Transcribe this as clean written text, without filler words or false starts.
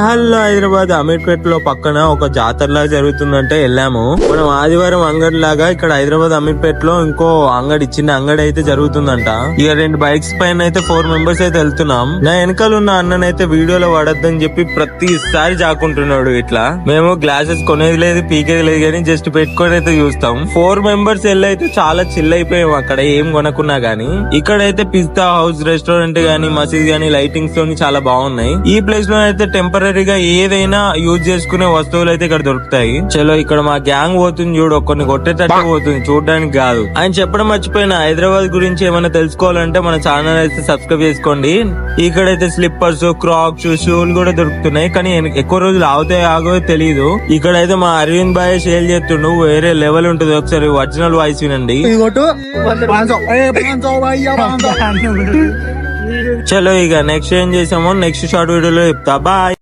Hello Hyderabad Ameerpet లో పక్కన ఒక జాతరలా జరుగుతుందంటే వెళ్ళాము. మనం ఆదివారం అంగడి లాగా ఇక్కడ హైదరాబాద్ అమీర్పేట్ లో ఇంకో అంగడి చిన్న అంగడి అయితే జరుగుతుందంట. ఇక 2 బైక్స్ పైన అయితే 4 మెంబర్స్ అయితే వెళ్తున్నాం. నా వెనకాల ఉన్న అన్ననైతే వీడియోలో వాడొద్దని చెప్పి ప్రతిసారి జాకుంటున్నాడు. ఇట్లా మేము గ్లాసెస్ కొనేది లేదు పీకేది లేదు కానీ జస్ట్ పెట్టుకొని అయితే చూస్తాం. 4 మెంబర్స్ వెళ్ళైతే చాలా చిల్ అయిపోయాం అక్కడ ఏం కొనుక్కున్నా గానీ. ఇక్కడైతే పిస్తా హౌస్ రెస్టారెంట్ గానీ మసీద్ గానీ లైటింగ్స్ తోని చాలా బాగున్నాయి. ఈ ప్లేస్ లో అయితే టెంపరీగా ఏదైనా యూజ్ చేసుకునే వస్తువులు అయితే ఇక్కడ దొరుకుతాయి. చలో ఇక్కడ మా గ్యాంగ్ పోతుంది చూడు, కొన్ని కొట్టేటట్టు పోతుంది చూడడానికి కాదు. ఆయన చెప్పడం మర్చిపోయిన హైదరాబాద్ గురించి ఏమైనా తెలుసుకోవాలంటే మన ఛానల్ అయితే సబ్స్క్రైబ్ చేసుకోండి. ఇక్కడైతే స్లిప్పర్స్ క్రాక్స్ షూలు కూడా దొరుకుతున్నాయి కానీ ఎక్కువ రోజులు ఆగుతాయి ఆగో తెలియదు. ఇక్కడైతే మా అరవింద్ బాయ్ సేల్ చేస్తుండు, వేరే లెవెల్ ఉంటుంది. ఒకసారి ఒరిజినల్ వాయిస్ వినండి. చలో ఇక నెక్స్ట్ ఏం చేసామో నెక్స్ట్ షార్ట్ వీడియోలో చెప్తా. బాయ్.